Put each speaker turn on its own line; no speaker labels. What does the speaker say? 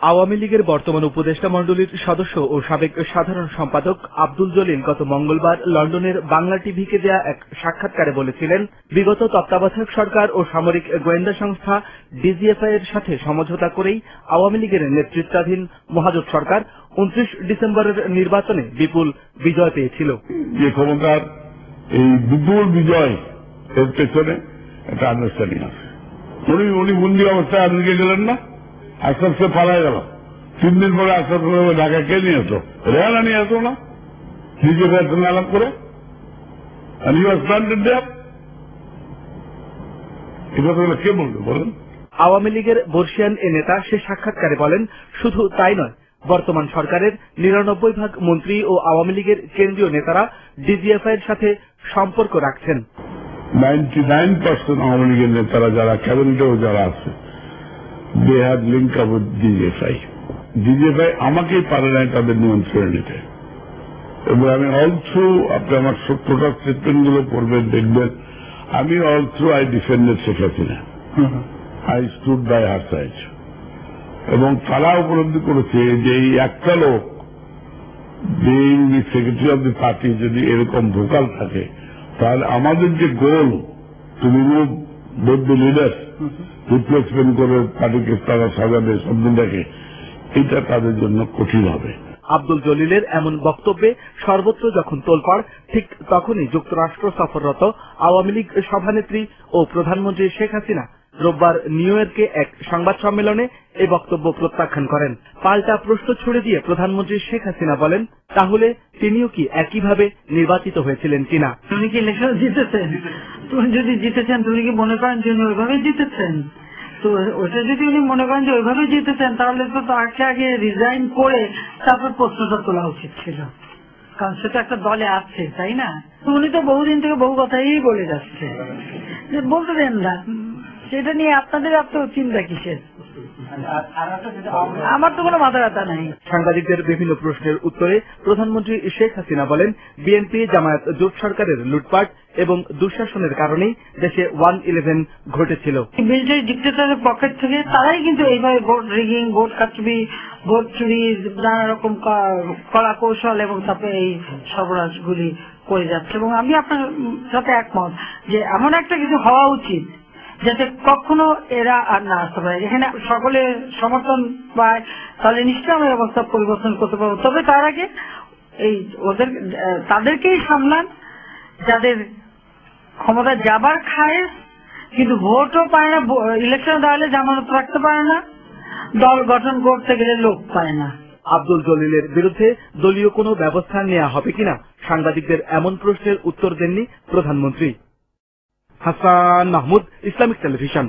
আওয়ামী লীগের বর্তমান উপদেষ্টা মণ্ডলীর সদস্য ও সাবেক সাধারণ সম্পাদক আব্দুল জলিল গত মঙ্গলবার লন্ডনের বাংলা টিভিকে দেয়া এক সাক্ষাৎকারে বলেছিলেন, বিগত তত্ত্বাবধায়ক সরকার ও সামরিক গোয়েন্দা সংস্থা ডিজিএফআই এর সাথে সমঝোতা করেই আওয়ামী লীগের নেতৃত্বাধীন মহাজোট সরকার 29 ডিসেম্বরের নির্বাচনে বিপুল বিজয় পেয়েছিল।
যে ক্ষমতার এই বিপুল বিজয় এর পেছনে একটা আন্ডারস্ট্যান্ডিং আছে। উনি বন্দী অবস্থায় আমেরিকা গেলেন না, আস্তে আস্তে পালায় গেল। 3 দিন পরে আস্তে আস্তে ঢাকা কে নিয়ে আসলো? রেহানা নিয়ে আসলো না, নিজেকে আলাপ করে। এটা তো কে বলবে বলেন?
আওয়ামী লীগের বর্ষিয়ান এ নেতা সে সাক্ষাৎকারে বলেন, শুধু তাই নয়, বর্তমান সরকারের 99% মন্ত্রী ও আওয়ামী লীগের কেন্দ্রীয় নেতারা ডিজিএফআই এর সাথে সম্পর্ক রাখছেন।
99% আওয়ামী লীগের নেতারা যারা ক্যাবিনেটেও যারা আছে, they have link up with DGFI. DGFI আমাকেই পারে নাই তাদের নিয়ন্ত্রণে নিতে। এবং আমি অল থ্রু, আপনি আমার 70টা স্টেটমেন্ট গুলো পড়বেন, দেখবেন আমি all through I defended Sheikh Hasina. I stood by her side. এবং তারা উপলব্ধি করেছে যে এই একটা লোক being the secretary of the party যদি এরকম ভোকাল থাকে, তাহলে আমাদের যে goal to remove both the leaders, replacement করে পার্টিকে তারা সাজাবে সবদিনটাকে, এটা তাদের জন্য কঠিন হবে।
আব্দুল জলিলের এমন বক্তব্যে সর্বত্র যখন তোলপাড়, ঠিক তখনই যুক্তরাষ্ট্র সফররত আওয়ামী লীগ সভানেত্রী ও প্রধানমন্ত্রী শেখ হাসিনা রোববার নিউ ইয়র্কে এক সংবাদ সম্মেলনে এই বক্তব্য প্রত্যাখ্যান করেন। পাল্টা প্রশ্ন ছুড়ে দিয়ে প্রধানমন্ত্রী শেখ হাসিনা বলেন, তাহলে তিনিও কি একইভাবে নির্বাচিত হয়েছিলেন কিনা?
উনি কি ইলেকশন জিতেছেন? তুমি যদি জিতেছেন, তুমি কি মনে করেন যে উনি ওইভাবে জিতেছেন? তো ওটা যদি উনি মনে করেন যে ওইভাবে জিতেছেন, তাহলে তো তাকে আগে রিজাইন করে তারপর প্রশ্নটা তোলা উচিত ছিল, কারণ সেটা একটা দলে আছে, তাই না? উনি তো বহুদিন থেকে বহু কথাই বলে যাচ্ছে, বলতে দেন না, সেটা নিয়ে আপনাদের এত চিন্তা কিসের? আমার তো কোনো মাথা ব্যথা নাই।
সাংবাদিকদের বিভিন্ন প্রশ্নের উত্তরে প্রধানমন্ত্রী শেখ হাসিনা বলেন, বিএনপি জামায়াত জোট সরকারের লুটপাট এবং দুঃশাসনের কারণেই দেশে 1/11 ঘটেছিল।
মিলিটারি ডিক্টেটরের পকেট থেকে তারাই কিন্তু এইভাবে ভোট রিগিং, ভোট কারচুপি, ভোট চুরি, নানা রকম কলা কৌশল এবং তারপরে এই সর্বনাশগুলি করে যাচ্ছে। এবং আমি আপনার সাথে একমত যে এমন একটা কিছু হওয়া উচিত যাতে কখনো এরা আর না আসতে পারে। এখানে সকলে সমর্থন পায়, তাহলে নিশ্চয়ই আমরা অবস্থা পরিবর্তন করতে পারবো। তবে তার আগে এই তাদেরকেই সামলান যাদের ক্ষমতা যাবার খায়, কিন্তু ভোটও পায় না, ইলেকশন দাঁড়ালে জামানত রাখতে পারে না, দল গঠন করতে গেলে লোক পায় না।
আব্দুল জলিলের বিরুদ্ধে দলীয় কোনো ব্যবস্থা নেওয়া হবে কিনা সাংবাদিকদের এমন প্রশ্নের উত্তর দেননি প্রধানমন্ত্রী। Hasan Mahmud, Islamic television.